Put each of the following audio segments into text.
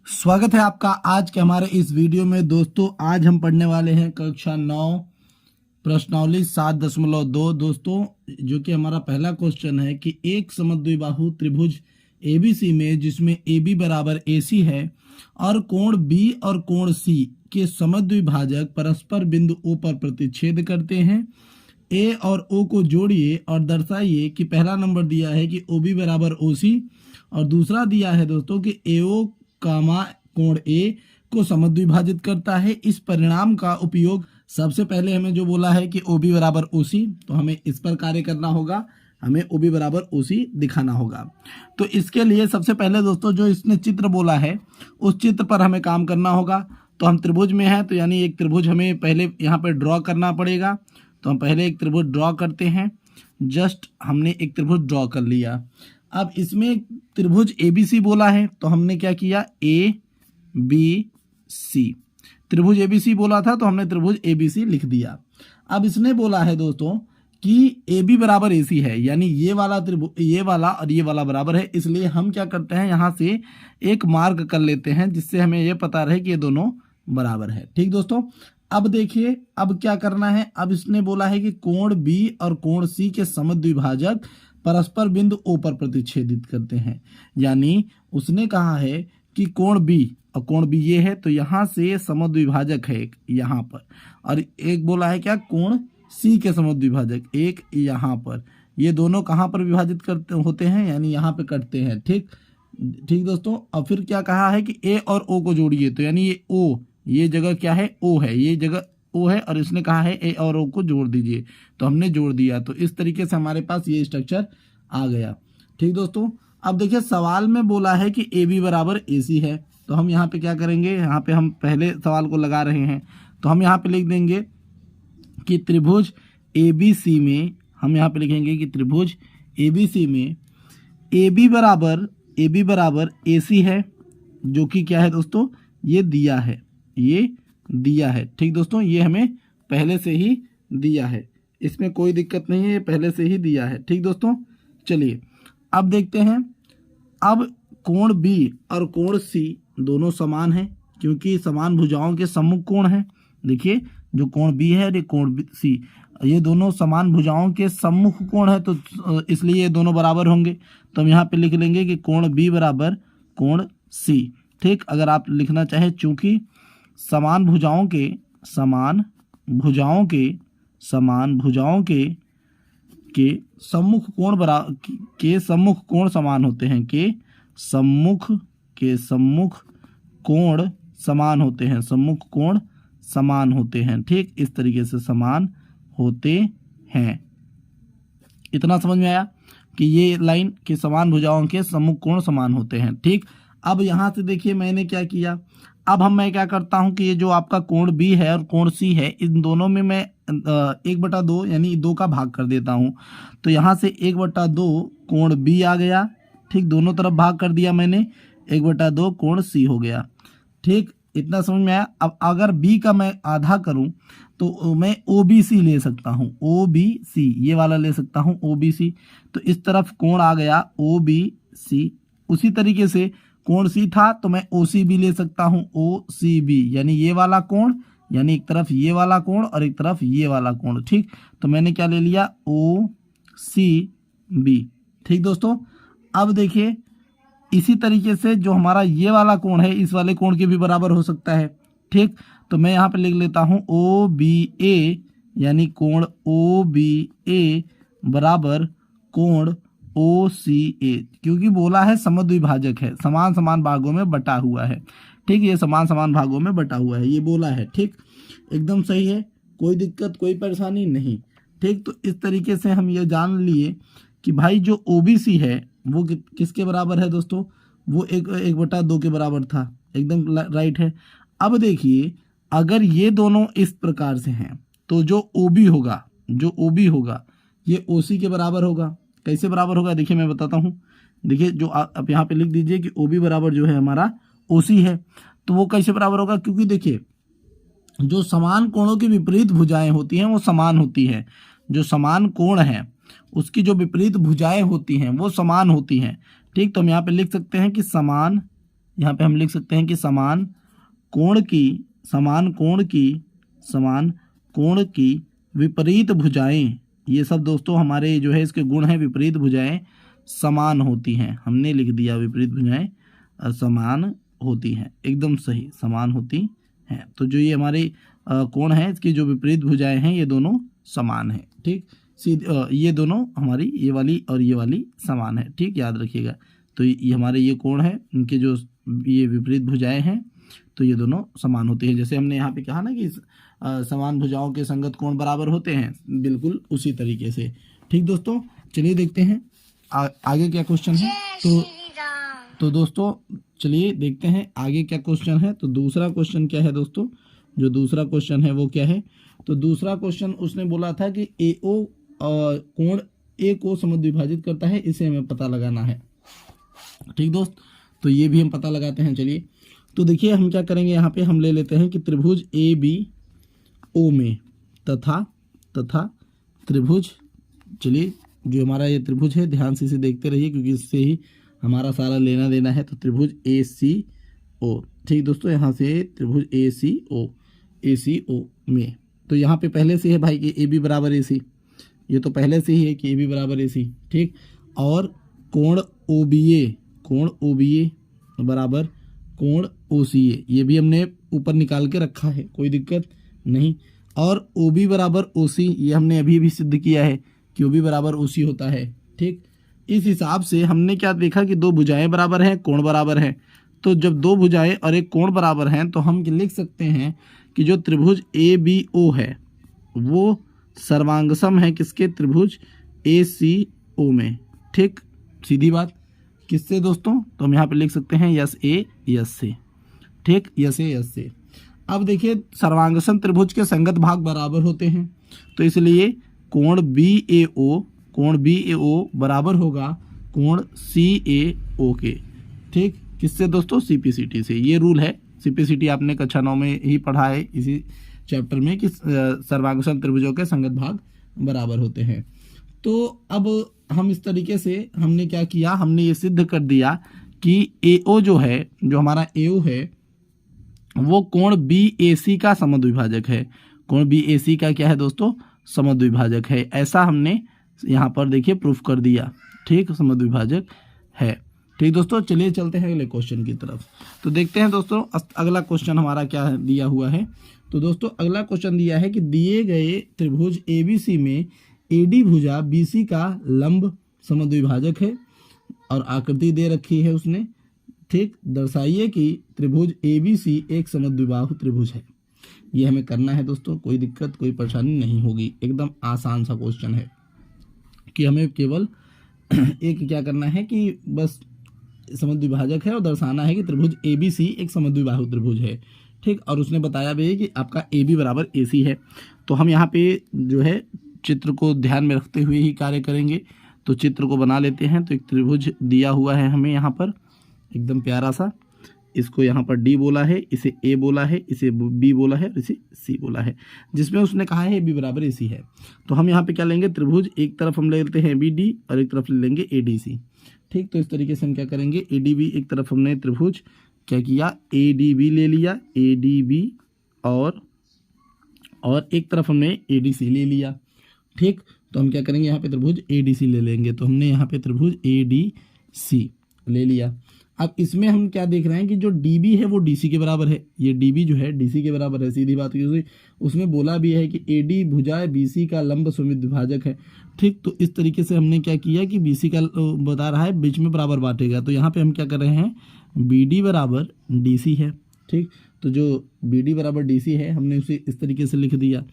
स्वागत है आपका आज के हमारे इस वीडियो में। दोस्तों आज हम पढ़ने वाले हैं कक्षा 9 प्रश्नावली 7.2। दोस्तों जो कि हमारा पहला क्वेश्चन है कि एक समद्विबाहु त्रिभुज एबीसी में जिसमें AB बराबर AC है और कोण B और कोण C के समद्विभाजक परस्पर बिंदु O पर प्रतिच्छेद करते हैं। A और O को जोड़िए और दर्शाइए कि पहला नंबर दिया है कि OB बराबर OC और दूसरा दिया है दोस्तों कि AO कामा कोण A को समद्विभाजित करता है। इस परिणाम का उपयोग सबसे पहले हमें जो बोला है कि OB बराबर OC, तो हमें इस पर कार्य करना होगा, हमें OB बराबर OC दिखाना होगा। तो इसके लिए सबसे पहले दोस्तों जो इसने चित्र बोला है उस चित्र पर हमें काम करना होगा। तो हम त्रिभुज में हैं, तो यानी एक त्रिभुज हमें पहले यहाँ पर ड्रॉ करना पड़ेगा। तो हम पहले एक त्रिभुज ड्रॉ करते हैं। जस्ट हमने एक त्रिभुज ड्रॉ कर लिया। अब इसमें त्रिभुज ABC बोला है तो हमने क्या किया, ABC त्रिभुज ABC बोला था तो हमने त्रिभुज ABC लिख दिया। अब इसने बोला है दोस्तों कि AB बराबर AC है, यानी ये वाला त्रिभुज, ये वाला और ये वाला बराबर है। इसलिए हम क्या करते हैं, यहाँ से एक मार्क कर लेते हैं जिससे हमें ये पता रहे कि ये दोनों बराबर है। ठीक दोस्तों, अब देखिए अब क्या करना है। अब इसने बोला है कि कोण B और कोण C के समद्विभाजक परस्पर बिंदु O पर प्रतिच्छेदित करते हैं। यानी उसने कहा है कि कोण B और कोण B ये है, तो यहाँ से समद्विभाजक है एक यहाँ पर, और एक बोला है क्या, कोण C के समद्विभाजक एक यहाँ पर। ये दोनों कहाँ पर विभाजित करते होते हैं, यानी यहाँ पे कटते हैं। ठीक दोस्तों, और फिर क्या कहा है कि A और O को जोड़िए, तो यानी ये O, ये जगह क्या है, O है, ये जगह O है, और इसने कहा है A और O को जोड़ दीजिए, तो हमने जोड़ दिया। तो इस तरीके से हमारे पास ये स्ट्रक्चर आ गया। ठीक दोस्तों, अब देखिए सवाल में बोला है कि AB बराबर AC है, तो हम यहाँ पे क्या करेंगे, यहाँ पे हम पहले सवाल को लगा रहे हैं, तो हम यहाँ पे लिख देंगे कि त्रिभुज ABC में, हम यहाँ पे लिखेंगे कि त्रिभुज ABC में AB बराबर AC है, जो कि क्या है दोस्तों, ये दिया है, ये दिया है। ठीक दोस्तों, ये हमें पहले से ही दिया है, इसमें कोई दिक्कत नहीं है, ये पहले से ही दिया है। ठीक दोस्तों, चलिए अब देखते हैं। अब कोण B और कोण C दोनों समान हैं, क्योंकि समान भुजाओं के सम्मुख कोण हैं। देखिए जो कोण B है और ये कोण C, ये दोनों समान भुजाओं के सम्मुख कोण है, तो इसलिए ये दोनों बराबर होंगे। तो हम यहाँ पे लिख लेंगे कि कोण B बराबर कोण C। ठीक, अगर आप लिखना चाहें, चूंकि समान भुजाओं के सम्मुख कोण समान होते हैं, सम्मुख कोण समान होते हैं। ठीक, इस तरीके से समान होते हैं। इतना समझ में आया कि ये लाइन के समान भुजाओं के सम्मुख कोण समान होते हैं। ठीक, अब यहाँ से देखिए मैंने क्या किया। अब मैं क्या करता हूँ कि ये जो आपका कोण B है और कोण C है, इन दोनों में मैं 1/2 यानी 2 का भाग कर देता हूँ। तो यहाँ से 1/2 कोण B आ गया। ठीक, दोनों तरफ भाग कर दिया मैंने, 1/2 कोण C हो गया। ठीक, इतना समझ में आया। अब अगर B का मैं आधा करूँ तो मैं OBC ले सकता हूँ, OBC ये वाला ले सकता हूँ, OBC। तो इस तरफ कोण आ गया OBC। उसी तरीके से कोण C था तो मैं OCB ले सकता हूँ, OCB यानी ये वाला कोण, यानी एक तरफ ये वाला कोण और एक तरफ ये वाला कोण। ठीक, तो मैंने क्या ले लिया, OCB। ठीक दोस्तों, अब देखिए इसी तरीके से जो हमारा ये वाला कोण है, इस वाले कोण के भी बराबर हो सकता है। ठीक, तो मैं यहाँ पे लिख लेता हूँ OBA, यानी कोण OBA बराबर कोण OCA, क्योंकि बोला है समद्विभाजक है, समान समान भागों में बटा हुआ है। ठीक, ये समान समान भागों में बटा हुआ है, ये बोला है। ठीक, एकदम सही है, कोई दिक्कत कोई परेशानी नहीं। ठीक, तो इस तरीके से हम ये जान लिए कि भाई जो OBC है वो किसके बराबर है दोस्तों, वो 1/2 के बराबर था। एकदम राइट है। अब देखिए अगर ये दोनों इस प्रकार से हैं तो जो OB होगा ये OC के बराबर होगा। कैसे बराबर होगा, देखिए मैं बताता हूँ। देखिए जो आप यहाँ पे लिख दीजिए कि OB बराबर जो है हमारा OC है, तो वो कैसे बराबर होगा, क्योंकि देखिए जो समान कोणों की विपरीत भुजाएं होती हैं वो समान होती हैं। जो समान कोण है उसकी जो विपरीत भुजाएं होती हैं वो समान होती हैं। ठीक, तो हम यहाँ पे लिख सकते हैं कि समान यहाँ पे हम लिख सकते हैं कि समान कोण की विपरीत भुजाएं, ये सब दोस्तों हमारे जो है इसके गुण हैं, विपरीत भुजाएं समान होती हैं। हमने लिख दिया विपरीत भुजाएं समान होती हैं, एकदम सही, समान होती हैं। तो जो ये हमारे कोण है इसकी जो विपरीत भुजाएं हैं ये दोनों समान है। ठीक, ये दोनों हमारी ये वाली और ये वाली समान है। ठीक, याद रखिएगा। तो ये हमारे ये कोण है, इनके जो ये विपरीत भुजाएं हैं तो ये दोनों समान होती हैं। जैसे हमने यहाँ पे कहा ना कि समान भुजाओं के संगत कोण बराबर होते हैं, बिल्कुल उसी तरीके से। ठीक दोस्तों, चलिए देखते हैं आगे क्या क्वेश्चन है। तो दोस्तों चलिए देखते हैं आगे क्या क्वेश्चन है। तो दूसरा क्वेश्चन क्या है दोस्तों, जो दूसरा क्वेश्चन है वो क्या है। तो दूसरा क्वेश्चन उसने बोला था कि AO कोण A को समद्विभाजित करता है, इसे हमें पता लगाना है। ठीक दोस्त, तो ये भी हम पता लगाते हैं। चलिए, तो देखिए हम क्या करेंगे, यहाँ पे हम ले लेते हैं कि त्रिभुज ABO में तथा त्रिभुज, चलिए जो हमारा ये त्रिभुज है ध्यान से इसे देखते रहिए क्योंकि इससे ही हमारा सारा लेना देना है। तो त्रिभुज ACO, ठीक दोस्तों, यहाँ से त्रिभुज ACO में, तो यहाँ पे पहले से है भाई कि AB बराबर AC, ये तो पहले से ही है कि AB बराबर AC। ठीक, और कोण OBA बराबर कोण OCA, ये भी हमने ऊपर निकाल के रखा है, कोई दिक्कत नहीं। और OB बराबर OC, ये हमने अभी भी सिद्ध किया है कि OB बराबर OC होता है। ठीक, इस हिसाब से हमने क्या देखा कि दो भुजाएं बराबर हैं, कोण बराबर हैं। तो जब दो भुजाएं और एक कोण बराबर हैं तो हम लिख सकते हैं कि जो त्रिभुज ABO है वो सर्वांगसम है किसके, त्रिभुज ACO में। ठीक, सीधी बात, किससे दोस्तों, तो हम यहाँ पे लिख सकते हैं यस से। ठीक, यस से। अब देखिए सर्वांगसम त्रिभुज के संगत भाग बराबर होते हैं, तो इसलिए कोण BAO बराबर होगा कोण CAO के। ठीक, किससे दोस्तों, CPCT से। ये रूल है, CPCT आपने कक्षा 9 में ही पढ़ा है इसी चैप्टर में कि सर्वांगसम त्रिभुजों के संगत भाग बराबर होते हैं। तो अब हम इस तरीके से हमने क्या किया, हमने ये सिद्ध कर दिया कि AO जो है, जो हमारा AO है वो कोण BAC का समद्विभाजक है। कोण BAC का क्या है दोस्तों, समद्विभाजक है। ऐसा हमने यहाँ पर देखिए प्रूफ कर दिया। ठीक, समद्विभाजक है। ठीक दोस्तों, चलिए चलते हैं अगले क्वेश्चन की तरफ। तो देखते हैं दोस्तों अगला क्वेश्चन हमारा क्या दिया हुआ है। तो दोस्तों अगला क्वेश्चन दिया है कि दिए गए त्रिभुज ABC में AD भुजा BC का लंब समद्विभाजक है और आकृति दे रखी है उसने। ठीक, दर्शाइए कि त्रिभुज ABC एक समद्विबाहु त्रिभुज है। ये हमें करना है दोस्तों, कोई दिक्कत कोई परेशानी नहीं होगी, एकदम आसान सा क्वेश्चन है कि हमें केवल एक क्या करना है कि बस समद्विभाजक है और दर्शाना है कि त्रिभुज ABC एक समद्विबाहु त्रिभुज है। ठीक, और उसने बताया भी है कि आपका AB बराबर AC है। तो हम यहाँ पे जो है चित्र को ध्यान में रखते हुए ही कार्य करेंगे। तो चित्र को बना लेते हैं। तो एक त्रिभुज दिया हुआ है हमें यहाँ पर एकदम प्यारा सा, इसको यहाँ पर D बोला है, इसे A बोला है, इसे B बोला है, इसे C बोला है, जिसमें उसने कहा है AB बराबर AC है। तो हम यहाँ पे क्या लेंगे, त्रिभुज एक तरफ हम ले लेते हैं BD और एक तरफ ले लेंगे ADC। ठीक, तो इस तरीके से हम क्या करेंगे, ADB एक तरफ हमने त्रिभुज क्या किया, ADB ले लिया, ADB और एक तरफ हमने ADC ले लिया। ठीक, तो हम क्या करेंगे, यहाँ पे त्रिभुज ADC ले लेंगे। तो हमने यहाँ पे त्रिभुज ADC ले लिया। अब इसमें हम क्या देख रहे हैं कि जो DB है वो DC के बराबर है। ये DB जो है DC के बराबर है, सीधी बात, क्योंकि उसमें बोला भी है कि AD भुजा BC का लंब समद्विभाजक है। ठीक, तो इस तरीके से हमने क्या किया कि BC का बता रहा है बीच में बराबर बांटेगा। तो यहाँ पे हम क्या कर रहे हैं, BD बराबर DC है। ठीक, तो जो BD बराबर DC है हमने उसे इस तरीके से लिख दिया।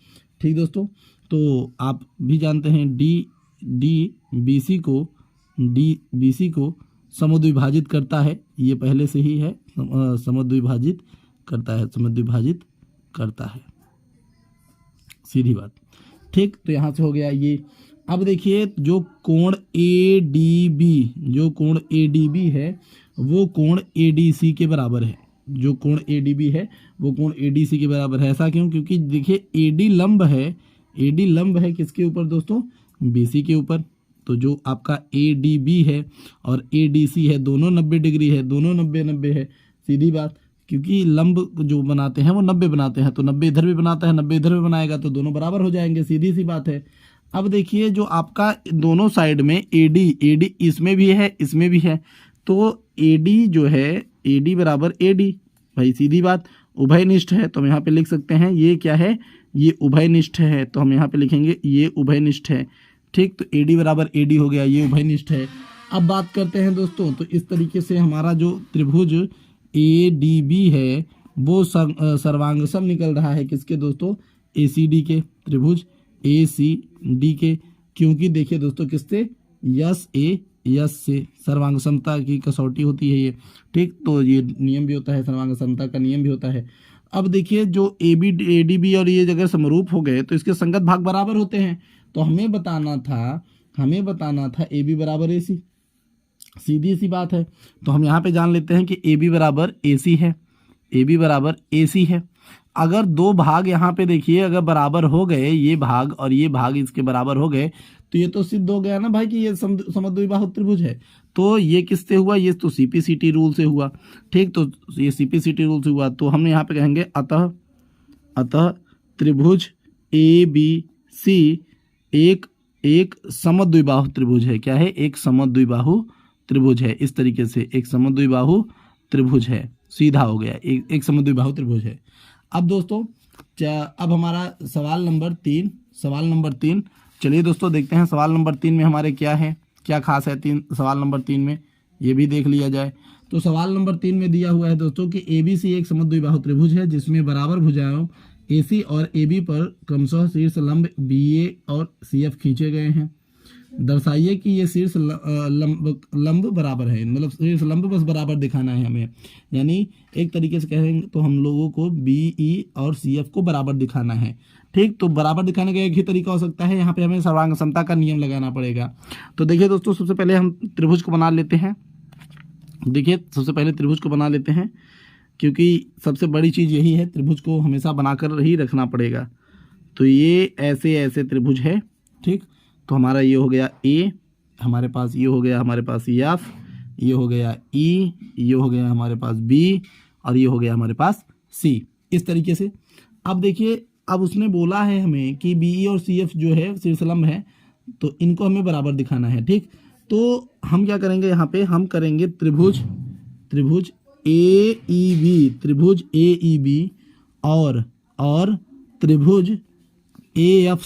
ठीक दोस्तों, तो आप भी जानते हैं BC को समद्विभाजित करता है, ये पहले से ही है, समद्विभाजित करता है, सीधी बात। ठीक, तो यहाँ से हो गया ये। अब देखिए जो कोण ADB है वो कोण ADC के बराबर है। जो कोण ADB है वो कोण ADC के बराबर है। ऐसा क्यों, क्योंकि देखिए AD लंब है किसके ऊपर दोस्तों, BC के ऊपर। तो जो आपका ADB है और ADC है दोनों 90 डिग्री है, दोनों 90 है, सीधी बात, क्योंकि लंब जो बनाते हैं वो 90 बनाते हैं, तो 90 इधर भी बनाता है, 90 इधर भी बनाएगा, तो दोनों बराबर हो जाएंगे, सीधी सी बात है। अब देखिए जो आपका दोनों साइड में एडी इसमें भी है इसमें भी है, तो एडी जो है एडी बराबर एडी, भाई सीधी बात, उभयनिष्ठ है, तो हम यहाँ पे लिख सकते हैं ये क्या है, ये उभयनिष्ठ है, तो हम यहाँ पे लिखेंगे ये उभयनिष्ठ है। ठीक, तो एडी बराबर एडी हो गया, ये उभयनिष्ठ है। अब बात करते हैं दोस्तों, तो इस तरीके से हमारा जो त्रिभुज ए डी बी है वो सर्वांगसम निकल रहा है किसके दोस्तों, ए सी डी के, त्रिभुज ए सी डी के, क्योंकि देखिए दोस्तों किससे, यस से सर्वांग समता की कसौटी होती है ये। ठीक, तो ये नियम भी होता है, सर्वांग समता का नियम भी होता है। अब देखिए जो ए डी बी और ये अगर समरूप हो गए तो इसके संगत भाग बराबर होते हैं, तो हमें बताना था ए बी बराबर ए सी, सीधी सी बात है। तो हम यहाँ पे जान लेते हैं कि ए बी बराबर ए सी है, ए बी बराबर ए सी है। अगर दो भाग यहाँ पे देखिए अगर बराबर हो गए, ये भाग और ये भाग इसके बराबर हो गए, तो ये तो सिद्ध हो गया ना भाई कि ये समद्विबाहु त्रिभुज है। तो ये किससे हुआ, ये तो सीपीसीटी रूल से हुआ। ठीक, तो ये सीपीसीटी रूल से हुआ, तो हम यहाँ पे कहेंगे अतः त्रिभुज ए बी सी एक समद्विबाहु त्रिभुज है। क्या है, एक समद्विबाहु त्रिभुज है। इस तरीके से एक समद्विबाहु त्रिभुज है, सीधा हो गया, एक समद्विबाहु त्रिभुज है। अब दोस्तों अब हमारा सवाल नंबर तीन, चलिए दोस्तों देखते हैं सवाल नंबर 3 में हमारे क्या है, क्या खास है सवाल नंबर 3 में, ये भी देख लिया जाए। तो सवाल नंबर 3 में दिया हुआ है दोस्तों कि एबीसी एक समद्विबाहु त्रिभुज है जिसमें बराबर भुजाओं एसी और एबी पर क्रमशः शीर्ष लंब बीए और सीएफ खींचे गए हैं। दर्शाइए कि ये शीर्ष लंब बराबर है, मतलब शीर्ष लंब बस बराबर दिखाना है हमें, यानी एक तरीके से कहेंगे तो हम लोगों को बीई और सीएफ को बराबर दिखाना है। ठीक, तो बराबर दिखाने का एक ही तरीका हो सकता है, यहाँ पे हमें सर्वांग समता का नियम लगाना पड़ेगा। तो देखिए दोस्तों सबसे पहले हम त्रिभुज को बना लेते हैं। क्योंकि सबसे बड़ी चीज़ यही है, त्रिभुज को हमेशा बनाकर ही रखना पड़ेगा। तो ये ऐसे त्रिभुज है। ठीक, तो हमारा ये हो गया ए, हमारे पास ये हो गया हमारे पास एफ, ये हो गया ई, ये हो गया हमारे पास बी और ये हो गया हमारे पास सी, इस तरीके से। अब देखिए अब उसने बोला है हमें कि बीई और सीएफ जो है शीर्षलंब है, तो इनको हमें बराबर दिखाना है। ठीक, तो हम क्या करेंगे, यहाँ पे हम करेंगे त्रिभुज ए ई बी और त्रिभुज ए एफ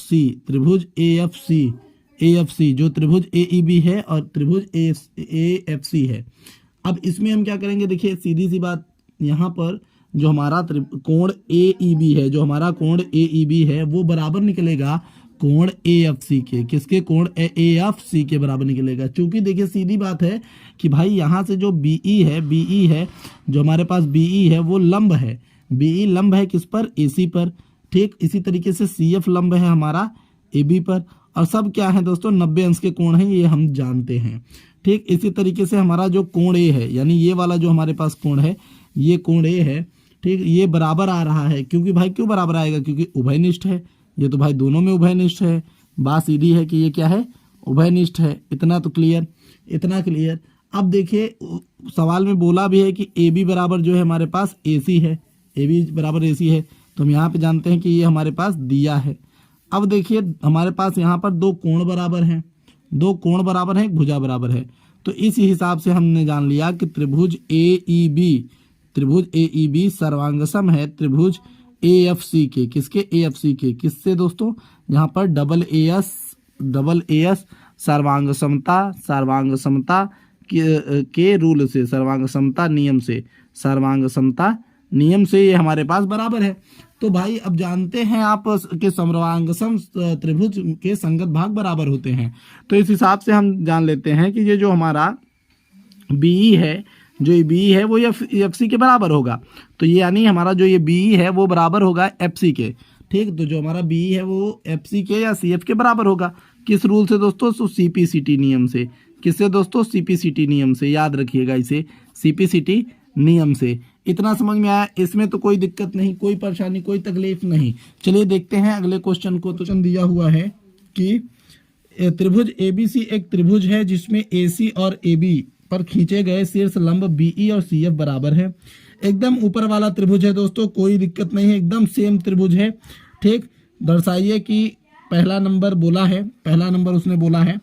सी जो त्रिभुज ए ई बी है और त्रिभुज ए एफ सी है। अब इसमें हम क्या करेंगे, देखिए सीधी सी बात, यहाँ पर जो हमारा कोण ए ई बी है, जो हमारा कोण ए ई बी है वो बराबर निकलेगा कोण ए एफ सी के, किसके, कोण ए एफ सी के बराबर निकलेगा। क्योंकि देखिए सीधी बात है कि भाई यहाँ से जो बीई है जो हमारे पास बीई है वो लंब है, बीई लंब है किस पर, एसी पर। ठीक, इसी तरीके से सीएफ लंब है हमारा एबी पर, और सब क्या है दोस्तों 90 अंश के कोण हैं, ये हम जानते हैं। ठीक, इसी तरीके से हमारा जो कोण ए है, यानी ये वाला जो हमारे पास कोण है, ये कोण ए है। ठीक, ये बराबर आ रहा है, क्योंकि भाई क्यों बराबर आएगा, क्योंकि उभयनिष्ठ है, ये तो भाई दोनों में उभयनिष्ठ है। बात सीधी है कि ये क्या है, उभयनिष्ठ है। इतना तो क्लियर, इतना क्लियर। अब देखिए सवाल में बोला भी है कि ए बी बराबर जो है हमारे पास ए सी है, ए बी बराबर ए सी है, तो हम यहाँ पे जानते हैं कि ये हमारे पास दिया है। अब देखिए हमारे पास यहाँ पर दो कोण बराबर हैं, एक भुजा बराबर है, तो इस हिसाब से हमने जान लिया कि त्रिभुज ए ई बी सर्वांगसम है त्रिभुज ए एफ सी के, किसके, ए एफ सी के, किससे दोस्तों, यहाँ पर डबल ए एस सर्वांग समता के रूल से, सर्वांग समता नियम से ये हमारे पास बराबर है। तो भाई अब जानते हैं आप कि सर्वांगसम त्रिभुज के संगत भाग बराबर होते हैं, तो इस हिसाब से हम जान लेते हैं कि ये जो हमारा बीई है, जो ये बीई है वो एफ सी के बराबर होगा। तो ये यानी हमारा जो ये बीई है वो बराबर होगा एफ सी के। ठीक, तो जो हमारा बीई है वो एफ सी के या सी एफ के बराबर होगा। किस रूल से दोस्तों, सीपीसीटी नियम से। किससे दोस्तों, सीपीसीटी नियम से, याद रखिएगा इसे, सीपीसीटी नियम से। इतना समझ में आया, इसमें तो कोई दिक्कत नहीं, कोई परेशानी, कोई तकलीफ नहीं। चलिए देखते हैं अगले क्वेश्चन को। तो दिया हुआ है कि त्रिभुज एबीसी एक त्रिभुज है जिसमें एसी और एबी पर खींचे गए शीर्ष लंब बीई और सीएफ बराबर है। एकदम ऊपर वाला त्रिभुज है दोस्तों, कोई दिक्कत नहीं है, एकदम सेम त्रिभुज है। ठीक, दर्शाइए कि पहला नंबर बोला है, पहला नंबर उसने बोला है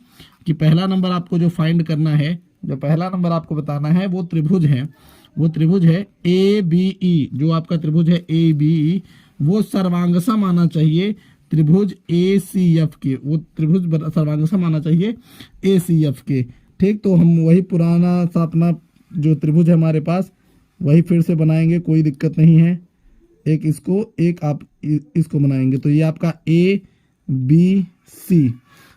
कि पहला नंबर आपको जो फाइंड करना है, जो पहला नंबर आपको बताना है वो त्रिभुज है, वो त्रिभुज है ए बी ई। जो आपका त्रिभुज है ए बी ई वो सर्वांगसम आना चाहिए त्रिभुज ए सी एफ के, वो त्रिभुज सर्वांगसम आना चाहिए ए सी एफ के। ठीक, तो हम वही पुराना सा अपना जो त्रिभुज है हमारे पास वही फिर से बनाएंगे, कोई दिक्कत नहीं है। एक इसको, एक आप इसको बनाएंगे, तो ये आपका ए बी सी,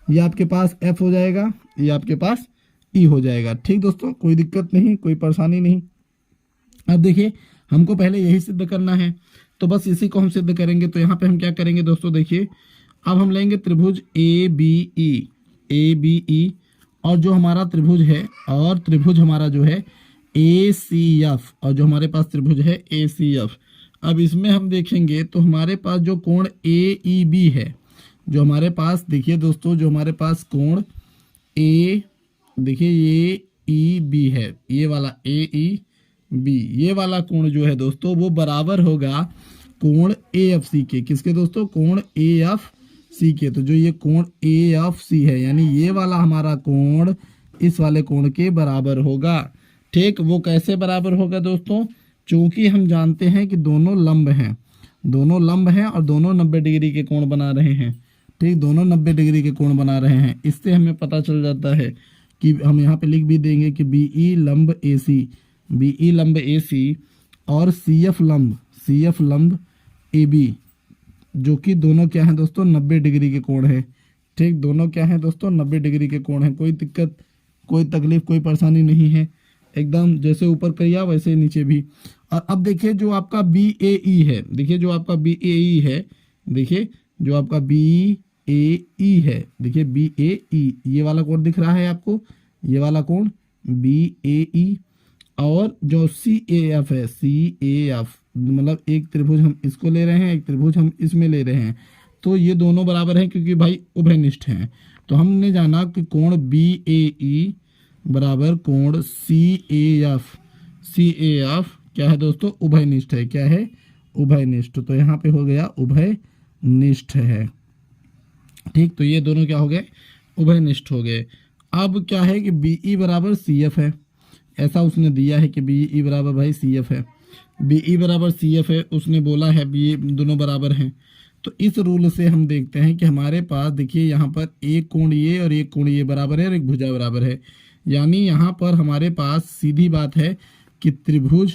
ये आपके पास एफ हो जाएगा, ये आपके पास ई हो जाएगा। ठीक दोस्तों, कोई दिक्कत नहीं, कोई परेशानी नहीं। अब देखिए हमको पहले यही सिद्ध करना है, तो बस इसी को हम सिद्ध करेंगे। तो यहाँ पे हम क्या करेंगे दोस्तों, देखिए अब हम लेंगे त्रिभुज A B E, A B E, और जो हमारा त्रिभुज है, और त्रिभुज हमारा जो है ए सी एफ, और जो हमारे पास त्रिभुज है ए सी एफ। अब इसमें हम देखेंगे तो हमारे पास जो कोण ए ई बी है, जो हमारे पास देखिए दोस्तों, जो हमारे पास कोण ए, देखिए ये ई बी है, ये वाला ए ई बी, ये वाला कोण जो है दोस्तों वो बराबर होगा कोण ए एफ सी के। किसके दोस्तों, कोण ए एफ सी के। तो जो ये कोण ए एफ सी है, यानी ये वाला हमारा कोण इस वाले कोण के बराबर होगा। ठीक, वो कैसे बराबर होगा दोस्तों, चूंकि हम जानते हैं कि दोनों लंब हैं, दोनों लंब हैं और दोनों 90 डिग्री के कोण बना रहे हैं। ठीक, दोनों 90 डिग्री के कोण बना रहे हैं। इससे हमें पता चल जाता है कि हम यहाँ पे लिख भी देंगे कि बी ई लंब ए सी, बी ई लंब ए सी, और सी एफ लंब ए बी, जो कि दोनों क्या हैं दोस्तों, 90 डिग्री के कोण है। ठीक, दोनों क्या हैं दोस्तों, 90 डिग्री के कोण है। कोई दिक्कत, कोई तकलीफ, कोई परेशानी नहीं है, एकदम जैसे ऊपर किया वैसे नीचे भी। और अब देखिए जो आपका बी ए ई है, देखिए जो आपका बी ए ई है, देखिए जो आपका बी ए ई है, देखिए बी ए ई, ये वाला कोण दिख रहा है आपको, ये वाला कोण बी ए ई, और जो सी ए एफ है, सी ए एफ, मतलब एक त्रिभुज हम इसको ले रहे हैं, एक त्रिभुज हम इसमें ले रहे हैं, तो ये दोनों बराबर हैं क्योंकि भाई उभयनिष्ठ हैं। तो हमने जाना कि कोण बी ए ई बराबर कोण सी A F, C A F क्या है दोस्तों, उभयनिष्ठ है। क्या है, उभयनिष्ठ। तो यहाँ पे हो गया उभयनिष्ठ है। ठीक, तो ये दोनों क्या हो गए, उभयनिष्ठ हो गए। अब क्या है कि बी ई बराबर सी एफ है, ऐसा उसने दिया है कि बी ई बराबर भाई सी एफ है, बी ई बराबर सी एफ है, उसने बोला है बी दोनों बराबर हैं। तो इस रूल से हम देखते हैं कि हमारे पास देखिए यहाँ पर एक कोण ये और एक कोण ये बराबर है और एक भुजा बराबर है, यानी यहाँ पर हमारे पास सीधी बात है कि त्रिभुज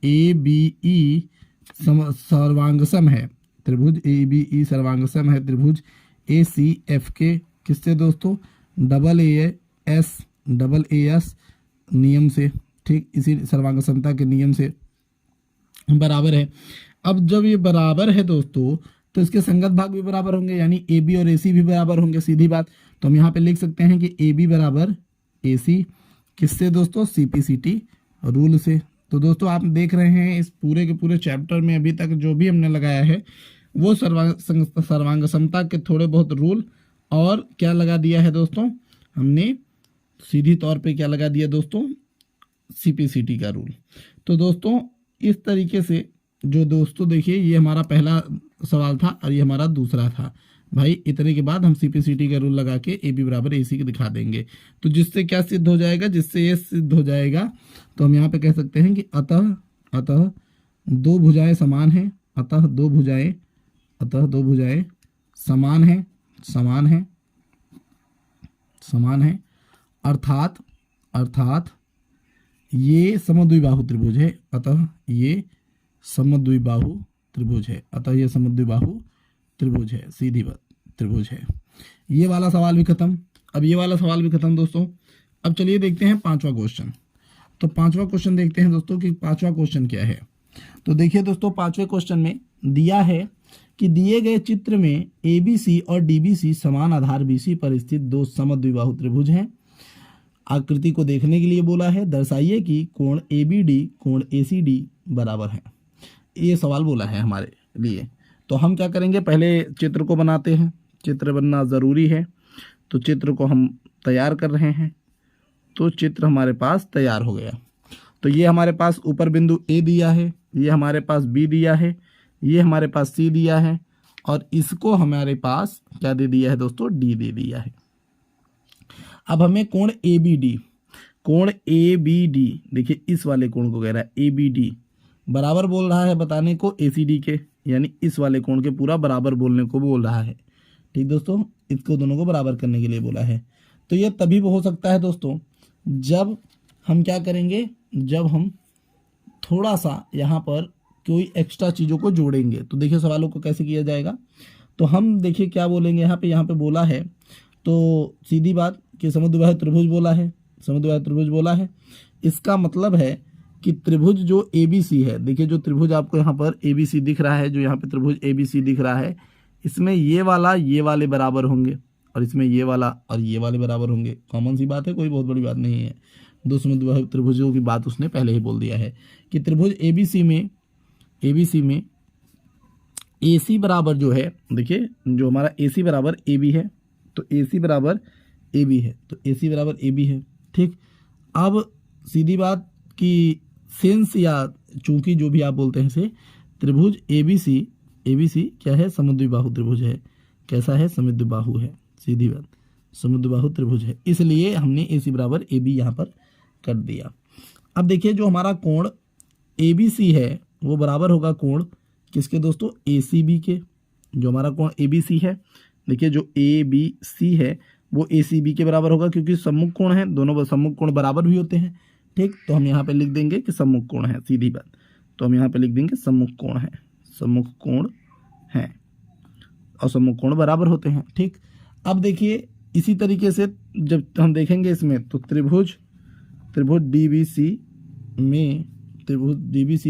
ए बी ई सर्वांगसम है, त्रिभुज ए बी ई सर्वांगसम है त्रिभुज ए सी एफ के। किससे दोस्तों, डबल ए एस नियम से। ठीक, इसी सर्वांगसमता के नियम से बराबर है। अब जब ये बराबर है दोस्तों तो इसके संगत भाग भी बराबर होंगे, यानी ए बी और ए सी भी बराबर होंगे, सीधी बात। तो हम यहाँ पे लिख सकते हैं कि ए बी बराबर ए सी, किससे दोस्तों, C P C T rule से। तो दोस्तों आप देख रहे हैं इस पूरे के पूरे चैप्टर में अभी तक जो भी हमने लगाया है वो सर्वांगसमता के थोड़े बहुत रूल, और क्या लगा दिया है दोस्तों, हमने सीधी तौर पे क्या लगा दिया दोस्तों, सीपीसीटी का रूल। तो दोस्तों इस तरीके से जो दोस्तों देखिए ये हमारा पहला सवाल था और ये हमारा दूसरा था। भाई इतने के बाद हम सीपीसीटी का रूल लगा के ए बी बराबर ए सी दिखा देंगे। तो जिससे क्या सिद्ध हो जाएगा, जिससे ये सिद्ध हो जाएगा तो हम यहाँ पे कह सकते हैं कि अतः दो भुजाएं समान हैं, अतः दो भुजाएं समान हैं, अर्थात ये समद्विबाहु त्रिभुज है, अतः ये समद्विबाहु त्रिभुज है, सीधी बात त्रिभुज है। ये वाला सवाल भी खत्म। अब ये वाला सवाल भी खत्म दोस्तों। अब चलिए देखते हैं पांचवा क्वेश्चन। तो पांचवा क्वेश्चन देखते हैं दोस्तों कि पांचवा क्वेश्चन क्या है। तो देखिए दोस्तों पांचवें क्वेश्चन में दिया है कि दिए गए चित्र में ABC और DBC समान आधार BC पर स्थित दो समद्विबाहु त्रिभुज हैं। आकृति को देखने के लिए बोला है, दर्शाइए कि कोण ABD कोण ACD बराबर है। ये सवाल बोला है हमारे लिए। तो हम क्या करेंगे, पहले चित्र को बनाते हैं, चित्र बनना ज़रूरी है। तो चित्र को हम तैयार कर रहे हैं। तो चित्र हमारे पास तैयार हो गया। तो ये हमारे पास ऊपर बिंदु ए दिया है, ये हमारे पास बी दिया है, ये हमारे पास सी दिया है, और इसको हमारे पास क्या दे दिया है दोस्तों, डी दे दिया है। अब हमें कोण ए बी डी, कोण ए बी डी, देखिए इस वाले कोण को कह रहा है ए बी डी, बराबर बोल रहा है बताने को ए सी डी के, यानी इस वाले कोण के पूरा बराबर बोलने को बोल रहा है। ठीक दोस्तों, इसको दोनों को बराबर करने के लिए बोला है। तो ये तभी हो सकता है दोस्तों जब हम क्या करेंगे, जब हम थोड़ा सा यहाँ पर कोई एक्स्ट्रा चीज़ों को जोड़ेंगे। तो देखिए सवालों को कैसे किया जाएगा, तो हम देखिए क्या बोलेंगे यहाँ पे बोला है, तो सीधी बात कि समद्विबाहु त्रिभुज बोला है, समद्विबाहु त्रिभुज बोला है, इसका मतलब है कि त्रिभुज जो ए बी सी है, देखिए जो त्रिभुज आपको यहाँ पर ए बी सी दिख रहा है, जो यहाँ पे त्रिभुज ए बी सी दिख रहा है, इसमें ये वाला ये वाले बराबर होंगे, और इसमें ये वाला और ये वाले बराबर होंगे। कॉमन सी बात है, कोई बहुत बड़ी बात नहीं है। दो समद्विबाहु त्रिभुजों की बात उसने पहले ही बोल दिया है कि त्रिभुज एबीसी में ए सी बराबर जो है, देखिए जो हमारा ए सी बराबर ए बी है, तो ए सी बराबर ए बी है, तो ए सी बराबर ए बी है। ठीक, अब सीधी बात कि सेंस या चूंकि जो भी आप बोलते हैं से, त्रिभुज ए बी सी क्या है, समद्विबाहु त्रिभुज है। कैसा है, समद्विबाहु है। सीधी बात, समद्विबाहु त्रिभुज है, इसलिए हमने ए सी बराबर ए बी यहाँ पर कर दिया। अब देखिए जो हमारा कोण ए बी सी है वो बराबर होगा कोण किसके दोस्तों, ए सी बी के। जो हमारा कोण ए बी सी है, देखिए जो ए बी सी है वो ए सी बी के बराबर होगा, क्योंकि सम्मुख कोण है, दोनों सम्मुख कोण बराबर भी होते हैं। ठीक, तो हम यहाँ पे लिख देंगे कि सम्मुख कोण है, सीधी बात। तो हम यहाँ पे लिख देंगे सम्मुख कोण है, सम्मुख कोण है, और सम्मुख कोण बराबर होते हैं। ठीक, अब देखिए इसी तरीके से जब हम देखेंगे इसमें, तो त्रिभुज डीबीसी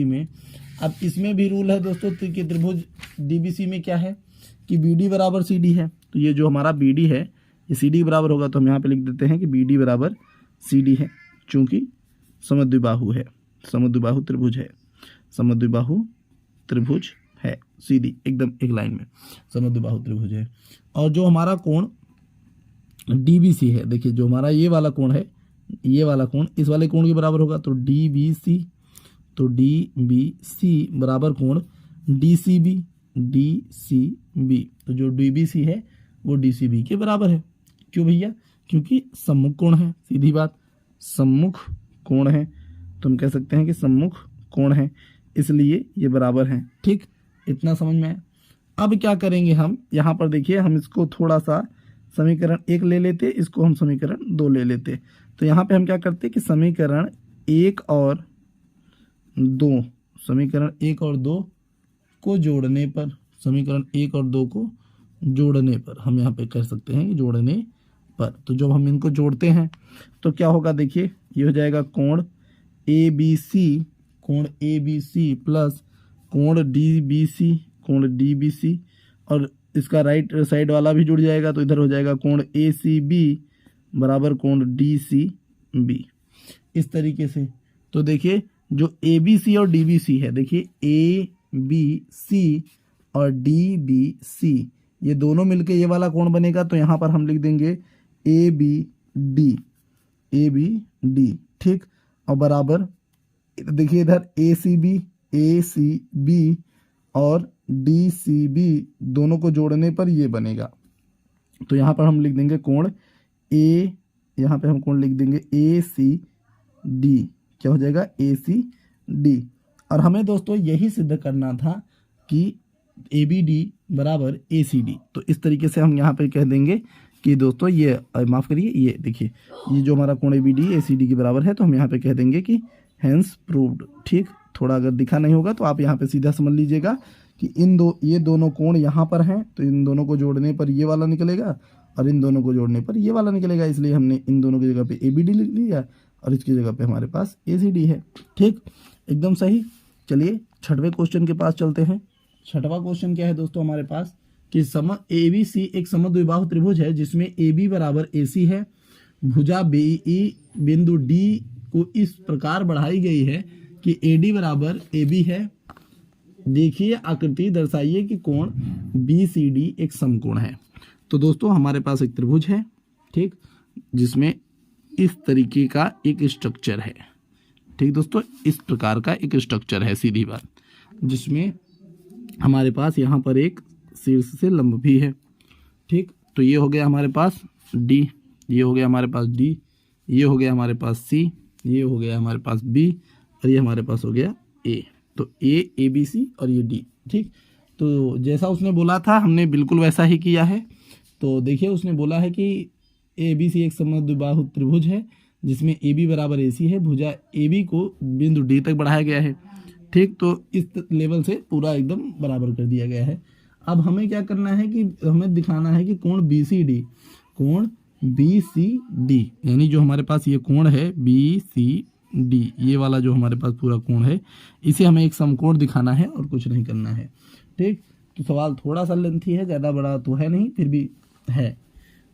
में, अब इसमें भी रूल है दोस्तों कि त्रिभुज डीबीसी में क्या है कि बीडी बराबर सीडी है। तो ये जो हमारा बीडी है ये सीडी बराबर होगा, तो हम यहाँ पे लिख देते हैं कि बीडी बराबर सीडी है, चूंकि समद्विबाहु है, समद्विबाहु त्रिभुज है, समद्विबाहु त्रिभुज है, सीधी एकदम एक लाइन में समद्विबाहु त्रिभुज है। और जो हमारा कोण डीबीसी है, देखिए जो हमारा ये वाला कोण है, ये वाला कोण इस वाले कोण के बराबर होगा, तो डीबीसी बराबर कोण डीसीबी, तो जो डीबीसी है वो डीसीबी के बराबर है। क्यों भैया, क्योंकि सम्मुख कोण है, सीधी बात, सम्मुख कोण है, तो हम कह सकते हैं कि सम्मुख कोण है, इसलिए ये बराबर हैं। ठीक, इतना समझ में आया। अब क्या करेंगे हम, यहाँ पर देखिए हम इसको थोड़ा सा समीकरण 1 ले लेते, इसको हम समीकरण 2 ले लेते। तो यहाँ पे हम क्या करते कि समीकरण 1 और 2 को जोड़ने पर, समीकरण 1 और 2 को जोड़ने पर हम यहाँ पे कह सकते हैं कि जोड़ने पर, तो जब हम इनको जोड़ते हैं तो क्या होगा, देखिए ये हो जाएगा कोण ए बी सी प्लस कोण डी बी सी, और इसका राइट साइड वाला भी जुड़ जाएगा, तो इधर हो जाएगा कोण ए सी बी बराबर कोण डी सी बी, इस तरीके से। तो देखिए जो ए बी सी और डी बी सी है, देखिए ए बी सी और डी बी सी ये दोनों मिलके ये वाला कोण बनेगा, तो यहाँ पर हम लिख देंगे ए बी डी। ठीक, और बराबर देखिए इधर ए सी बी और डी सी बी दोनों को जोड़ने पर ये बनेगा, तो यहाँ पर हम लिख देंगे कोण ए, यहाँ पे हम कोण लिख देंगे ए सी डी, क्या हो जाएगा ए सी डी। और हमें दोस्तों यही सिद्ध करना था कि ए बी डी बराबर ए सी डी, तो इस तरीके से हम यहाँ पे कह देंगे कि दोस्तों ये माफ़ करिए, ये देखिए ये जो हमारा कोण A B D A C D के बराबर है, तो हम यहाँ पे कह देंगे कि हैंस प्रूव्ड। ठीक, थोड़ा अगर दिखा नहीं होगा तो आप यहाँ पे सीधा समझ लीजिएगा कि ये दोनों कोण यहाँ पर हैं, तो इन दोनों को जोड़ने पर ये वाला निकलेगा और इन दोनों को जोड़ने पर ये वाला निकलेगा, इसलिए हमने इन दोनों की जगह पे ए बी डी लिख लिया और इसकी जगह पे हमारे पास ए सी डी है। ठीक, एकदम सही। चलिए छठवें क्वेश्चन के पास चलते हैं। छठवां क्वेश्चन क्या है दोस्तों हमारे पास कि ए बी सी एक समद्विबाहु त्रिभुज है जिसमें ए बी बराबर ए सी है, भुजा बी बिंदु डी को इस प्रकार बढ़ाई गई है कि ए डी बराबर ए बी है। देखिए आकृति दर्शाइए कि कोण बी सी डी एक समकोण है। तो दोस्तों हमारे पास एक त्रिभुज है, ठीक, जिसमें इस तरीके का एक स्ट्रक्चर है, ठीक दोस्तों, इस प्रकार का एक स्ट्रक्चर है सीधी बात, जिसमें हमारे पास यहाँ पर एक शीर्ष से लंब भी है। ठीक, तो ये हो गया हमारे पास डी, ये हो गया हमारे पास डी, ये हो गया हमारे पास सी, ये हो गया हमारे पास बी, और ये हमारे पास हो गया ए। तो ए बी सी और ये डी। ठीक, तो जैसा उसने बोला था हमने बिल्कुल वैसा ही किया है। तो देखिए उसने बोला है कि ए बी सी एक समद्विबाहु त्रिभुज है जिसमें ए बी बराबर ए सी है, भुजा ए बी को बिंदु डी तक बढ़ाया गया है। ठीक, तो इस लेवल से पूरा एकदम बराबर कर दिया गया है। अब हमें क्या करना है कि हमें दिखाना है कि कोण बी सी डी, कोण बी सी डी, यानी जो हमारे पास ये कोण है बी सी डी, ये वाला जो हमारे पास पूरा कोण है, इसे हमें एक समकोण दिखाना है और कुछ नहीं करना है। ठीक, तो सवाल थोड़ा सा लेंथी है, ज़्यादा बड़ा तो है नहीं, फिर भी है।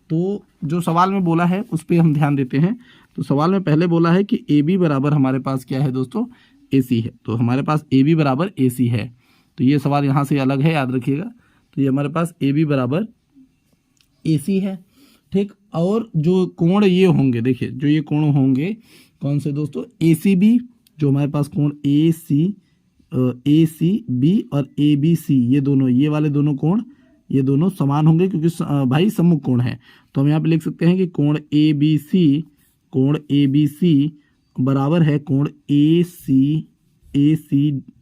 तो जो सवाल में बोला है उस पर हम ध्यान देते हैं। तो सवाल में पहले बोला है कि ए बी बराबर हमारे पास क्या है दोस्तों, ए सी है। तो हमारे पास ए बी बराबर ए सी है, तो ये सवाल यहाँ से अलग है, याद रखिएगा। तो ये हमारे पास ए बी बराबर ए सी है। ठीक, और जो कोण ये होंगे, देखिए जो ये कोण होंगे कौन से दोस्तों, ए सी बी, जो हमारे पास कोण ए सी बी और ए बी सी, ये दोनों, ये वाले दोनों कोण, ये दोनों समान होंगे क्योंकि भाई सम्मुख कोण है। तो हम यहाँ पे लिख सकते हैं कि कोण ए बी सी बराबर है कोण ए सी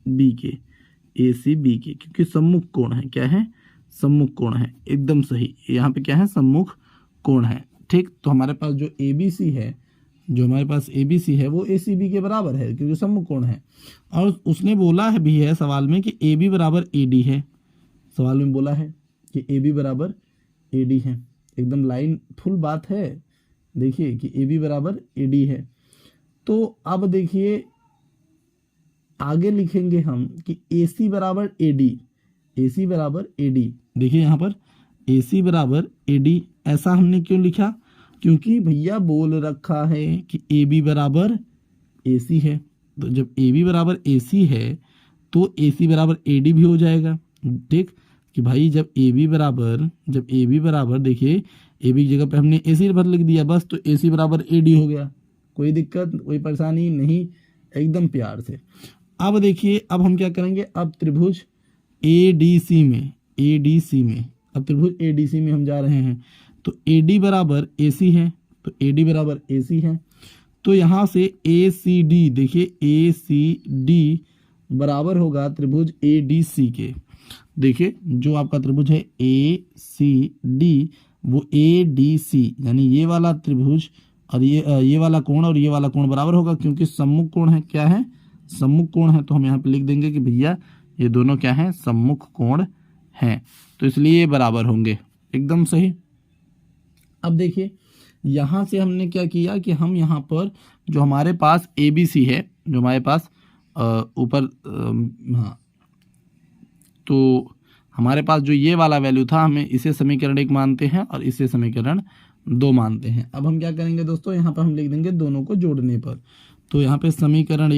बी के, क्योंकि सम्मुख कोण है। क्या है, सम्मुख कोण है, एकदम सही। यहाँ पे क्या है, सम्मुख कोण है। ठीक, तो हमारे पास जो ए बी सी है, वो ए सी बी के बराबर है क्योंकि सम्मुख कोण है। और उसने बोला है भी है सवाल में कि ए बी बराबर ए डी है। सवाल में बोला है कि ए बी बराबर ए डी है, एकदम लाइन फुल बात है। देखिए कि ए बी बराबर ए डी है। तो अब देखिए आगे लिखेंगे हम कि ए सी बराबर ए डी, देखिए यहाँ पर ए सी बराबर ए डी, ऐसा हमने क्यों लिखा, क्योंकि भैया बोल रखा है कि ए बी बराबर ए सी है। तो जब ए बी बराबर ए सी है तो ए सी बराबर ए डी भी हो जाएगा। ठीक, कि भाई जब ए बी बराबर देखिए ए बी की जगह पे हमने ए सी लिख दिया बस, तो ए सी बराबर ए डी हो गया। कोई दिक्कत, कोई परेशानी नहीं, एकदम प्यार से। अब देखिए अब हम क्या करेंगे, अब त्रिभुज ए डी सी में, अब त्रिभुज ए डी सी में हम जा रहे हैं। तो ए डी बराबर ए सी है, तो यहाँ से ए सी डी, देखिए ए सी डी बराबर होगा त्रिभुज ए डी सी के। देखिए जो आपका त्रिभुज है ए सी डी, वो ए डी सी, यानी ये वाला त्रिभुज और ये वाला कोण और ये वाला कोण बराबर होगा क्योंकि सम्मुख कोण है। क्या है, सम्मुख कोण है। तो हम यहाँ पे लिख देंगे कि भैया ये दोनों क्या है, सम्मुख कोण हैं, तो इसलिए ये बराबर होंगे, एकदम सही। अब देखिए यहाँ से हमने क्या किया कि हम यहाँ पर जो हमारे पास ए बी सी है, जो हमारे पास ऊपर, हाँ, तो हमारे पास जो ये वाला वैल्यू था, हमें इसे समीकरण 1 मानते हैं और इसे समीकरण 2 मानते हैं। अब हम क्या करेंगे दोस्तों, यहाँ पर हम लिख देंगे दोनों को जोड़ने पर। तो यहाँ पे समीकरण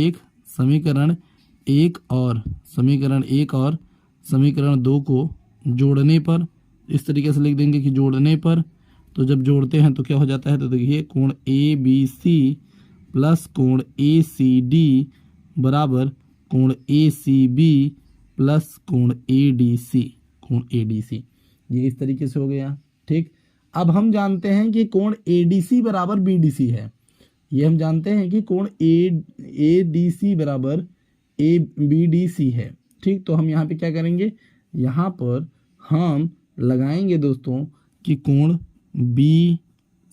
1 और समीकरण 2 को जोड़ने पर इस तरीके से लिख देंगे कि जोड़ने पर, तो जब जोड़ते हैं तो क्या हो जाता है, तो देखिए कोण ए बी सी प्लस कोण ए सी डी बराबर कोण ए सी बी प्लस कोण ए डी सी, ये इस तरीके से हो गया। ठीक, अब हम जानते हैं कि कोण ए डी सी बराबर बी डी सी है। ये हम जानते हैं कि कोण ए डी सी बराबर ए बी डी सी है। ठीक, तो हम यहाँ पे क्या करेंगे, यहाँ पर हम लगाएंगे दोस्तों कि कोण बी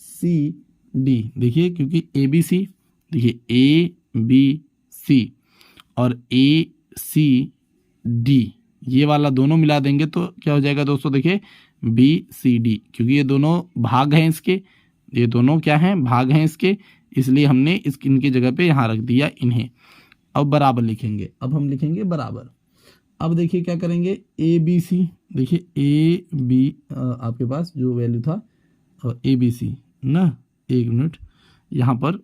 सी डी, देखिए क्योंकि ए बी सी, देखिए ए बी सी और ए सी डी, ये वाला दोनों मिला देंगे तो क्या हो जाएगा दोस्तों, देखिए बी सी डी, क्योंकि ये दोनों भाग हैं इसके, ये दोनों क्या हैं, भाग हैं इसके, इसलिए हमने इनकी जगह पे यहाँ रख दिया इन्हें। अब बराबर लिखेंगे, अब हम लिखेंगे बराबर। अब देखिए क्या करेंगे, ए बी सी, देखिए ए बी आपके पास जो वैल्यू था ए बी सी ना, एक मिनट, यहाँ पर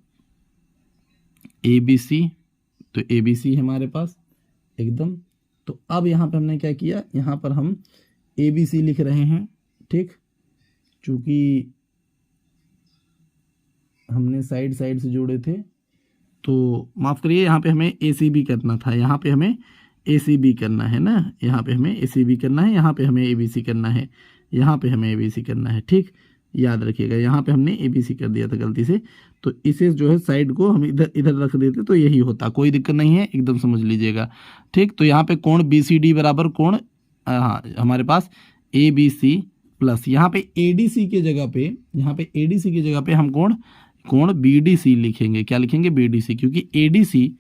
ए बी सी, तो ए बी सी है हमारे पास एकदम। तो अब यहाँ पे हमने क्या किया, यहाँ पर हम ए बी सी लिख रहे हैं। ठीक, चूँकि हमने साइड से जोड़े थे तो माफ़ करिए, यहाँ पे हमें ACB करना था, यहाँ पे हमें ACB करना है ना, यहाँ पे हमें ACB करना है, यहाँ पे हमें ABC करना है, यहाँ पे हमें ABC करना है। ठीक, याद रखिएगा, यहाँ पे हमने ABC कर दिया था गलती से, तो इसे जो है साइड को हम इधर इधर रख देते तो यही होता, कोई दिक्कत नहीं है, एकदम समझ लीजिएगा। ठीक, तो यहाँ पे कोण BCD बराबर कोण, हाँ हमारे पास ABC प्लस यहाँ पे ADC के जगह पे, यहाँ पे ADC की जगह पे हम कोण BDC लिखेंगे। क्या लिखेंगे? BDC, क्योंकि ADC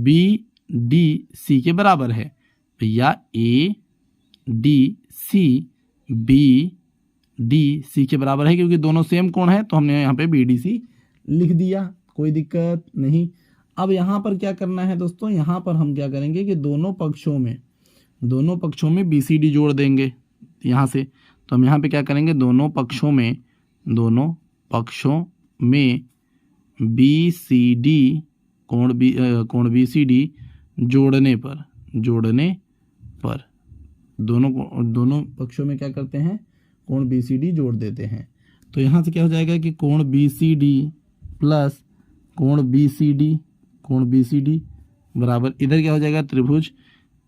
BDC के बराबर है भैया। ADC BDC के बराबर है, क्योंकि दोनों सेम कोण है, तो हमने यहाँ पे BDC लिख दिया, कोई दिक्कत नहीं। अब यहाँ पर क्या करना है दोस्तों, यहाँ पर हम क्या करेंगे कि दोनों पक्षों में BCD जोड़ देंगे यहाँ से। तो हम यहाँ पे क्या करेंगे, दोनों पक्षों में BCD कोण BCD जोड़ने पर दोनों पक्षों में क्या करते हैं, कोण BCD जोड़ देते हैं। तो यहाँ से क्या हो जाएगा कि कोण BCD प्लस कोण BCD बराबर, इधर क्या हो जाएगा, त्रिभुज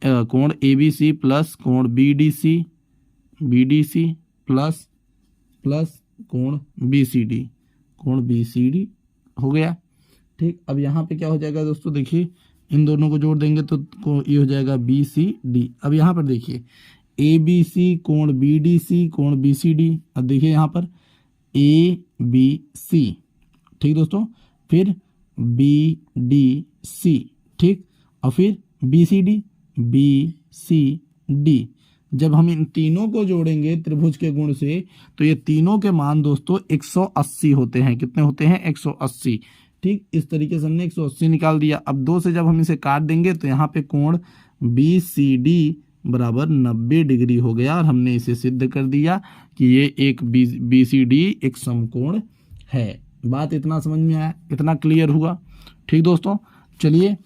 कोण ABC प्लस कोण BDC प्लस कोण BCD हो गया। ठीक, अब यहाँ पे क्या हो जाएगा दोस्तों, देखिए इन दोनों को जोड़ देंगे तो ये हो जाएगा BCD। अब यहाँ पर देखिए ABC कोण BDC कोण BCD, अब देखिए यहाँ पर ABC, ठीक दोस्तों, फिर BDC, ठीक, और फिर BCD। जब हम इन तीनों को जोड़ेंगे त्रिभुज के गुण से, तो ये तीनों के मान दोस्तों 180 होते हैं। कितने होते हैं? 180। ठीक, इस तरीके से हमने 180 निकाल दिया। अब 2 से जब हम इसे काट देंगे तो यहाँ पे कोण BCD बराबर 90 डिग्री हो गया, और हमने इसे सिद्ध कर दिया कि ये एक BCD एक समकोण है। बात इतना समझ में आया, इतना क्लियर हुआ? ठीक दोस्तों, चलिए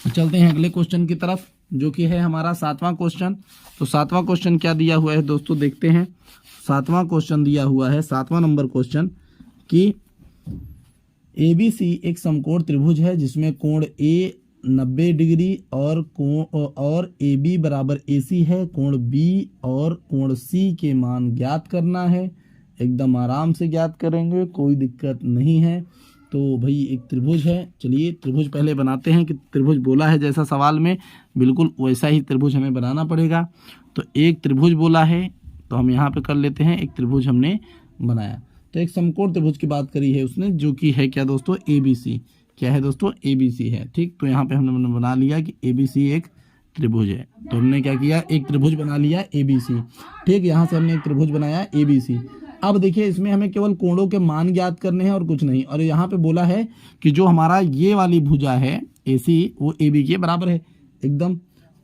चलते हैं अगले क्वेश्चन की तरफ, जो कि है हमारा 7वां क्वेश्चन। तो 7वां क्वेश्चन क्या दिया हुआ है दोस्तों, देखते हैं। 7वां क्वेश्चन दिया हुआ है, 7वां नंबर क्वेश्चन, कि ABC एक समकोण त्रिभुज है जिसमें कोण A 90 डिग्री और AB बराबर AC है। कोण B और कोण C के मान ज्ञात करना है। एकदम आराम से ज्ञात करेंगे, कोई दिक्कत नहीं है। तो भाई एक त्रिभुज है, चलिए त्रिभुज पहले बनाते हैं कि त्रिभुज बोला है जैसा सवाल में, बिल्कुल वैसा ही त्रिभुज हमें बनाना पड़ेगा। तो एक त्रिभुज बोला है, तो हम यहाँ पे कर लेते हैं, एक त्रिभुज हमने बनाया। तो एक समकोण त्रिभुज की बात करी है उसने, जो कि है क्या दोस्तों, ABC। क्या है दोस्तों? ABC है। ठीक, तो यहाँ पे हमने बना लिया कि ABC एक त्रिभुज है। तो हमने क्या किया, एक त्रिभुज बना लिया ABC। ठीक, यहाँ से हमने एक त्रिभुज बनाया ABC। अब देखिए इसमें हमें केवल कोणों के मान ज्ञात करने हैं और कुछ नहीं। और यहाँ पे बोला है कि जो हमारा ये वाली भुजा है AC, वो AB के बराबर है एकदम।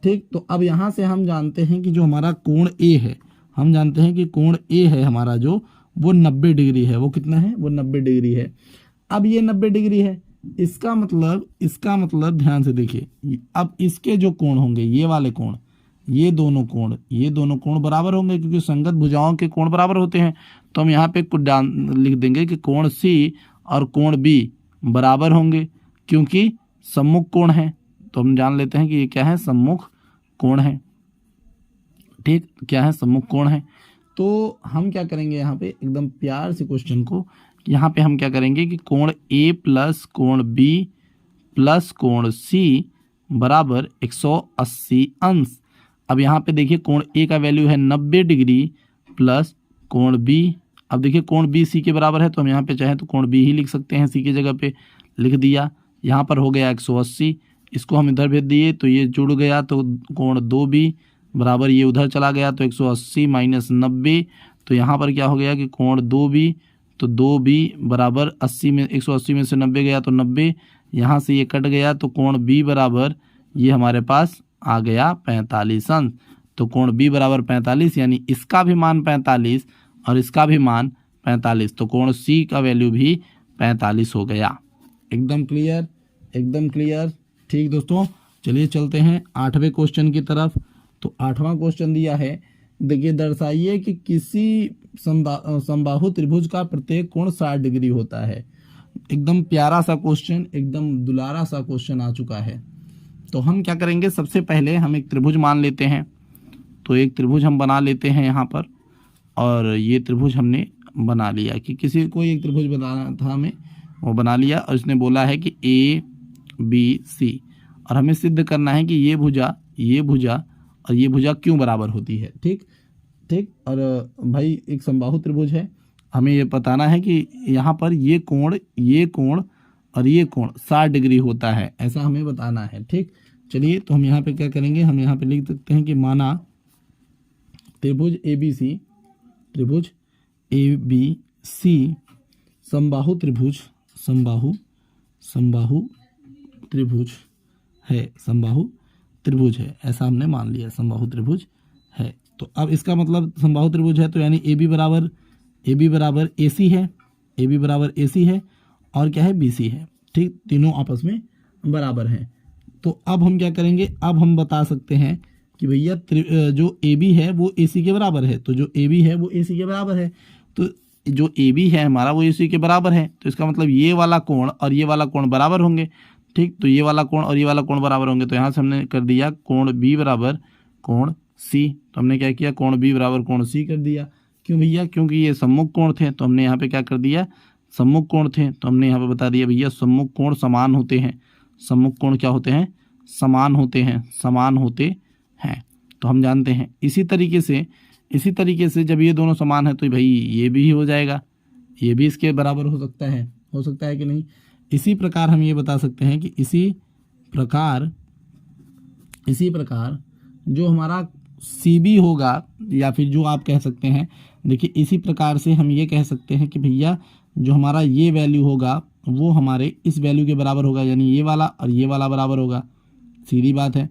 ठीक, तो अब यहाँ से हम जानते हैं कि जो हमारा कोण A है, हम जानते हैं कि कोण A है हमारा जो, वो 90 डिग्री है। वो कितना है? वो 90 डिग्री है। अब ये 90 डिग्री है, इसका मतलब ध्यान से देखिए, अब इसके जो कोण होंगे, ये वाले कोण, ये दोनों कोण बराबर होंगे, क्योंकि संगत भुजाओं के कोण बराबर होते हैं। तो हम यहाँ पे कुछ लिख देंगे कि कोण C और कोण B बराबर होंगे, क्योंकि सम्मुख कोण है। तो हम जान लेते हैं कि ये क्या है, सम्मुख कोण है। ठीक, क्या है? सम्मुख कोण है। तो हम क्या करेंगे यहाँ पे, एकदम प्यार से क्वेश्चन को, यहाँ पे हम क्या करेंगे कि कोण A प्लस कोण B प्लस कोण C बराबर 180 अंश। अब यहाँ पे देखिए कोण A का वैल्यू है 90 डिग्री प्लस कोण B। अब देखिए कोण B C के बराबर है, तो हम यहाँ पे चाहें तो कोण B ही लिख सकते हैं, C की जगह पे लिख दिया। यहाँ पर हो गया 180, इसको हम इधर भेज दिए तो ये जुड़ गया, तो कोण 2B बराबर ये उधर चला गया, तो 180 माइनस 90, तो यहाँ पर क्या हो गया कि कोण 2B, तो 2B बराबर 80 में 180 में से 90 गया तो 90, यहाँ से ये कट गया, तो कोण B बराबर ये हमारे पास आ गया 45 अंश। तो कोण B बराबर 45, यानी इसका भी मान 45 और इसका भी मान 45, तो कोण C का वैल्यू भी 45 हो गया। एकदम क्लियर, एकदम क्लियर। ठीक दोस्तों, चलिए चलते हैं 8वें क्वेश्चन की तरफ। तो 8वां क्वेश्चन दिया है देखिए दर्शाइए कि किसी समबाहु त्रिभुज का प्रत्येक कोण 60 डिग्री होता है। एकदम प्यारा सा क्वेश्चन, एकदम दुलारा सा क्वेश्चन आ चुका है। तो हम क्या करेंगे, सबसे पहले हम एक त्रिभुज मान लेते हैं। तो एक त्रिभुज हम बना लेते हैं यहाँ पर, और ये त्रिभुज हमने बना लिया कि किसी को एक त्रिभुज बनाना था हमें, वो बना लिया। और इसने बोला है कि ABC, और हमें सिद्ध करना है कि ये भुजा और ये भुजा क्यों बराबर होती है। ठीक। और भाई एक समबाहु त्रिभुज है, हमें ये बताना है कि यहाँ पर ये कोण और ये कोण 60 डिग्री होता है, ऐसा हमें बताना है। ठीक, चलिए तो हम यहाँ पे क्या करेंगे, हम यहाँ पे लिख सकते हैं कि माना त्रिभुज ABC समबाहु त्रिभुज है, ऐसा हमने मान लिया, समबाहु त्रिभुज है। तो अब इसका मतलब समबाहु त्रिभुज है तो यानी AB बराबर AC है, AB बराबर AC है, और क्या है, BC है। ठीक, तीनों आपस में बराबर हैं। तो अब हम क्या करेंगे, अब हम बता सकते हैं कि भैया जो AB है वो AC के बराबर है। तो जो AB है वो AC के बराबर है, तो जो AB है हमारा वो AC के बराबर है। तो इसका मतलब ये वाला कोण और ये वाला कोण बराबर होंगे। ठीक, तो ये वाला कोण और ये वाला कोण बराबर होंगे। तो यहाँ से हमने कर दिया कोण B बराबर कोण C। तो हमने क्या किया, कोण B बराबर कोण C कर दिया। क्यों भैया, क्योंकि ये सम्मुख कोण थे, तो हमने यहाँ पे क्या कर दिया, सम्मुख कोण थे, तो हमने यहाँ पे बता दिया भैया सम्मुख कोण समान होते हैं। सम्मुख कोण क्या होते हैं, समान होते हैं। तो हम जानते हैं इसी तरीके से जब ये दोनों समान है तो भाई ये भी हो जाएगा, ये भी इसके बराबर हो सकता है कि नहीं। इसी प्रकार हम ये बता सकते हैं कि इसी प्रकार जो हमारा CB होगा, या फिर जो आप कह सकते हैं, देखिए इसी प्रकार से हम ये कह सकते हैं कि भैया जो हमारा ये वैल्यू होगा वो हमारे इस वैल्यू के बराबर होगा, यानी ये वाला और ये वाला बराबर होगा, सीधी बात है।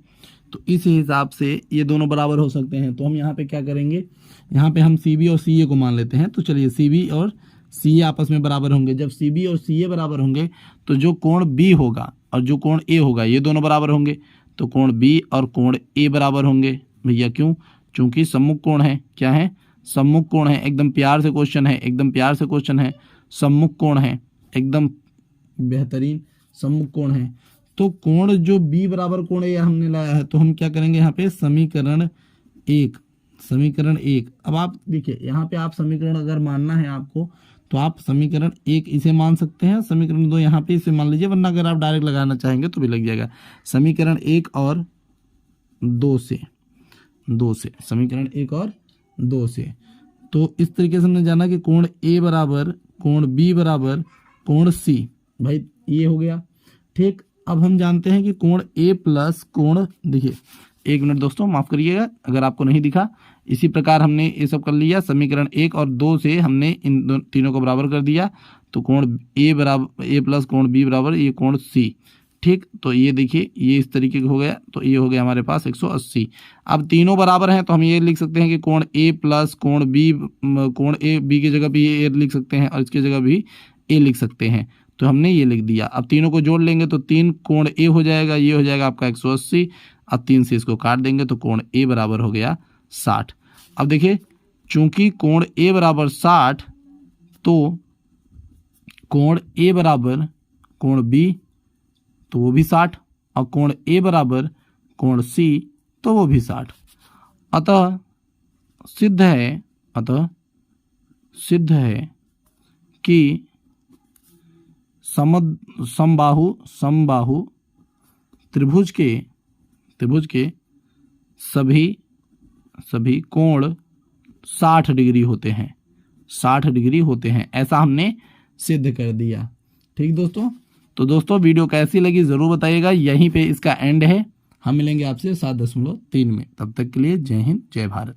तो इस हिसाब से ये दोनों बराबर हो सकते हैं। तो हम यहाँ पे क्या करेंगे, यहाँ पे हम CB और CA को मान लेते हैं। तो चलिए CB और CA आपस में बराबर होंगे। जब CB और CA बराबर होंगे तो जो कोण B होगा और जो कोण A होगा ये दोनों बराबर होंगे। तो कोण B और कोण A बराबर होंगे भैया, क्यों, चूंकि सम्मुख कोण है। क्या है, सम्मुख कोण है। एकदम प्यार से क्वेश्चन है, सम्मुख कोण है, एकदम बेहतरीन सम्मुख कोण है। तो कोण जो B बराबर कोण A हमने लाया है, तो हम क्या करेंगे, यहाँ पे समीकरण एक। अब आप देखिए यहाँ पे आप समीकरण अगर मानना है आपको, तो आप समीकरण 1 इसे मान सकते हैं, समीकरण 2 यहाँ पे इसे मान लीजिए, वरना अगर आप डायरेक्ट लगाना चाहेंगे तो भी लग जाएगा। समीकरण 1 और 2 से, समीकरण 1 और 2 से। तो इस तरीके से हमने जाना कि कोण A बराबर कोण B बराबर कोण C, भाई ये हो गया। ठीक, अब हम जानते हैं कि कोण A प्लस कोण, देखिए 1 मिनट दोस्तों माफ़ करिएगा अगर आपको नहीं दिखा। इसी प्रकार हमने ये सब कर लिया, समीकरण 1 और 2 से हमने इन तीनों को बराबर कर दिया। तो कोण A प्लस कोण B बराबर ये कोण C। ठीक, तो ये देखिए ये इस तरीके का हो गया। तो ये हो गया हमारे पास 180। अब तीनों बराबर हैं तो हम ये लिख सकते हैं कि कोण A प्लस कोण B की जगह भी ये लिख सकते हैं और इसकी जगह भी A लिख सकते हैं। तो हमने ये लिख दिया। अब तीनों को जोड़ लेंगे तो 3 कोण A हो जाएगा, ये हो जाएगा आपका 180। अब 3 से इसको काट देंगे तो कोण A बराबर हो गया 60। अब देखिए चूंकि कोण A बराबर 60, तो कोण A बराबर कोण B तो वो भी 60, और कोण A बराबर कोण C तो वो भी 60। अतः सिद्ध है कि समबाहु त्रिभुज के सभी कोण 60 डिग्री होते हैं, ऐसा हमने सिद्ध कर दिया। ठीक दोस्तों, तो दोस्तों वीडियो कैसी लगी ज़रूर बताइएगा। यहीं पे इसका एंड है, हम मिलेंगे आपसे 7.3 में। तब तक के लिए जय हिंद, जय भारत।